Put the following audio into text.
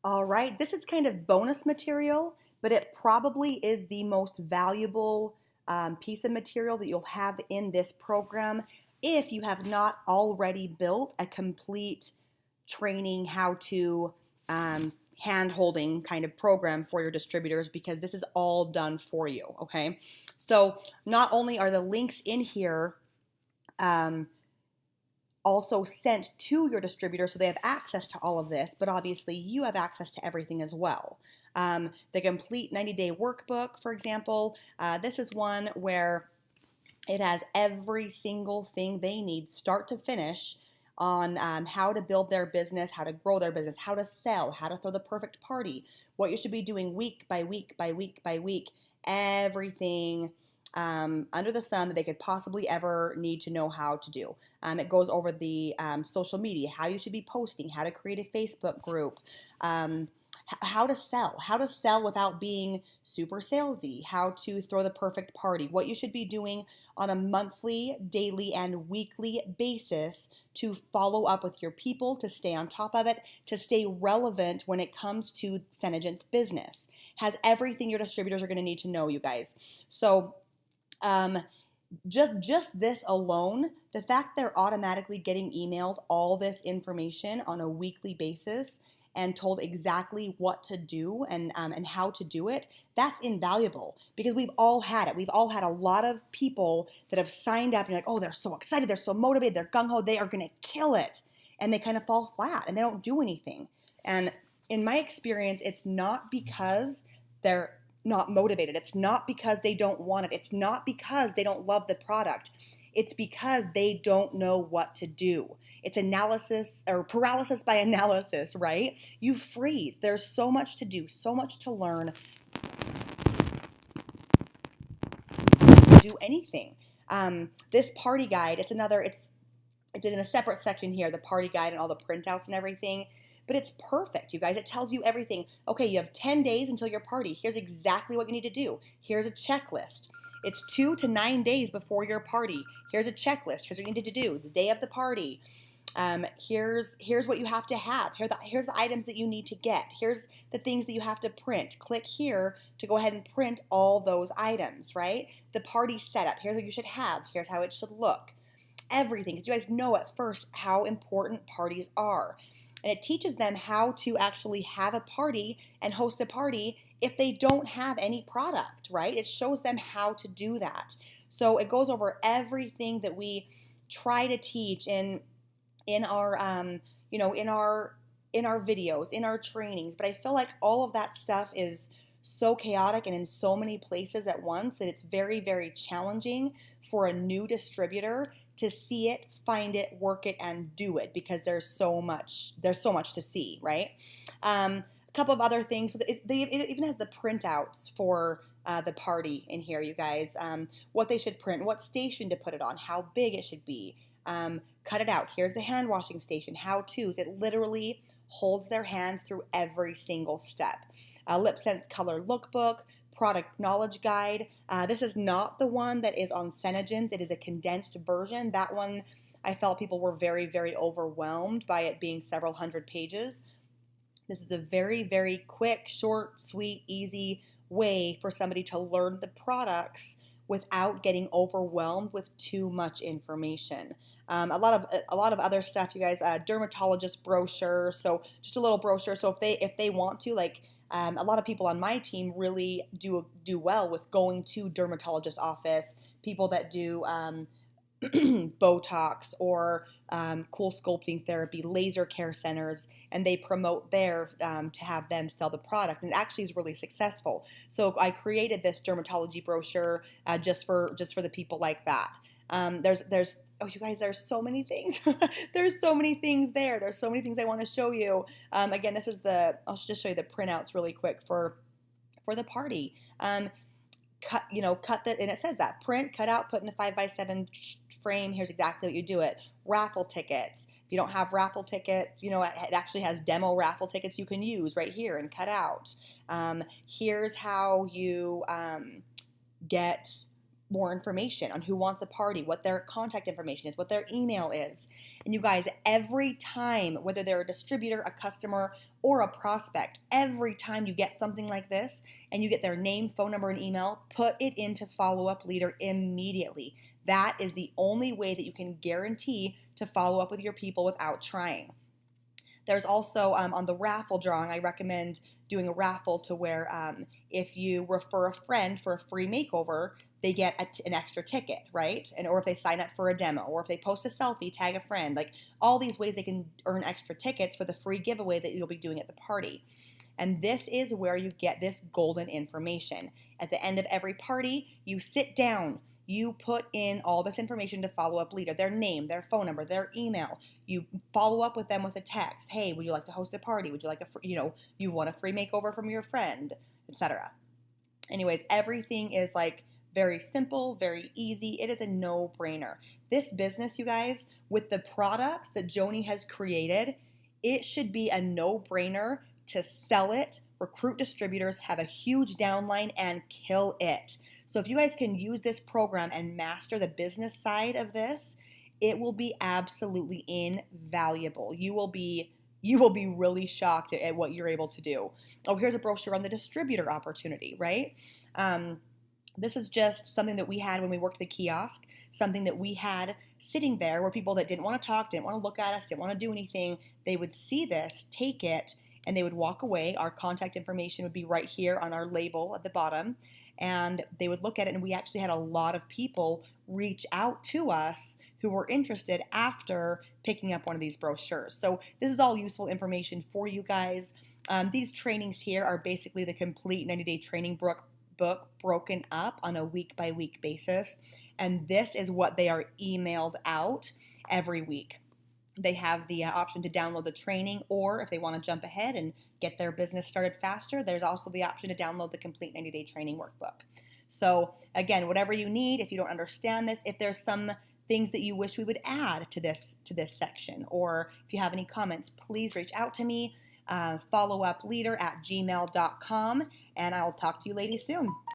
All right, this is kind of bonus material, but it probably is the most valuable piece of material that you'll have in this program if you have not already built a complete training how to hand holding kind of program for your distributors, because this is all done for you. Okay, so not only are the links in here um, also sent to your distributor so they have access to all of this, but obviously you have access to everything as well. The complete 90-day workbook, for example, this is one where it has every single thing they need, start to finish, on how to build their business, how to grow their business, how to sell, how to throw the perfect party, what you should be doing week by week by week by week, everything under the sun that they could possibly ever need to know how to do. It goes over the social media, how you should be posting, how to create a Facebook group, how to sell without being super salesy, how to throw the perfect party, what you should be doing on a monthly, daily, and weekly basis to follow up with your people, to stay on top of it, to stay relevant when it comes to Senegent's business. Has everything your distributors are going to need to know, you guys. So um, just this alone, the fact they're automatically getting emailed all this information on a weekly basis and told exactly what to do and how to do it, that's invaluable, because we've all had it. We've all had a lot of people that have signed up and you're like, oh, they're so excited, they're so motivated, they're gung-ho, they are going to kill it. And they kind of fall flat and they don't do anything. And in my experience, it's not because they're not motivated. It's not because they don't want it. It's not because they don't love the product. It's because they don't know what to do. It's analysis or paralysis by analysis, right? You freeze. There's so much to do, so much to learn. Do anything. This party guide, it's in a separate section here, the party guide and all the printouts and everything. But it's perfect, you guys. It tells you everything. Okay, you have 10 days until your party. Here's exactly what you need to do. Here's a checklist. It's 2 to 9 days before your party. Here's a checklist. Here's what you need to do the day of the party. Here's what you have to have. Here's the items that you need to get. Here's the things that you have to print. Click here to go ahead and print all those items, right? The party setup. Here's what you should have. Here's how it should look. Everything, because you guys know at first how important parties are. And it teaches them how to actually have a party and host a party if they don't have any product, right? It shows them how to do that. So it goes over everything that we try to teach in our in our videos, in our trainings. But I feel like all of that stuff is so chaotic and in so many places at once that it's very, very challenging for a new distributor to see it, find it, work it, and do it, because there's so much to see, right? A couple of other things. So it even has the printouts for the party in here, you guys. What they should print, what station to put it on, how big it should be. Cut it out. Here's the hand washing station, how-tos. It literally holds their hand through every single step. LipSense Color Lookbook, Product Knowledge Guide. This is not the one that is on Senegent's. It is a condensed version. That one, I felt people were very, very overwhelmed by it being several hundred pages. This is a very, very quick, short, sweet, easy way for somebody to learn the products without getting overwhelmed with too much information. A lot of other stuff, you guys. Dermatologist brochure. So just a little brochure. So if they want to, like, a lot of people on my team really do well with going to dermatologist office. People that do Botox or cool sculpting therapy, laser care centers, and they promote there to have them sell the product, and it actually is really successful. So I created this dermatology brochure just for the people like that. There's oh, you guys, there's so many things. There's so many things there. There's so many things I want to show you. Again, this is I'll just show you the printouts really quick for the party. Cut that, and it says that print, cut out, put in a 5x7 frame. Here's exactly what you do it. Raffle tickets. If you don't have raffle tickets, it actually has demo raffle tickets you can use right here and cut out. Here's how you get more information on who wants a party, what their contact information is, what their email is. And you guys, every time, whether they're a distributor, a customer, or a prospect, every time you get something like this and you get their name, phone number, and email, put it into Follow Up Leader immediately. That is the only way that you can guarantee to follow up with your people without trying. There's also on the raffle drawing, I recommend doing a raffle to where if you refer a friend for a free makeover, they get an extra ticket, right? And or if they sign up for a demo, or if they post a selfie, tag a friend, like all these ways they can earn extra tickets for the free giveaway that you'll be doing at the party. And this is where you get this golden information. At the end of every party, you sit down, you put in all this information to Follow Up Leader, their name, their phone number, their email. You follow up with them with a text. Hey, would you like to host a party? Would you like you want a free makeover from your friend, etc. Anyways, everything is like very simple, very easy. It is a no-brainer. This business, you guys, with the products that Joni has created, it should be a no-brainer to sell it, recruit distributors, have a huge downline, and kill it. So if you guys can use this program and master the business side of this, it will be absolutely invaluable. You will be really shocked at what you're able to do. Oh, here's a brochure on the distributor opportunity, right? This is just something that we had when we worked the kiosk, something that we had sitting there where people that didn't want to talk, didn't want to look at us, didn't want to do anything, they would see this, take it, and they would walk away. Our contact information would be right here on our label at the bottom. And they would look at it, and we actually had a lot of people reach out to us who were interested after picking up one of these brochures. So this is all useful information for you guys. These trainings here are basically the complete 90-day training book broken up on a week-by-week basis. And this is what they are emailed out every week. They have the option to download the training, or if they want to jump ahead and get their business started faster, there's also the option to download the complete 90-day training workbook. So again, whatever you need, if you don't understand this, if there's some things that you wish we would add to this section, or if you have any comments, please reach out to me, followupleader@gmail.com, and I'll talk to you ladies soon.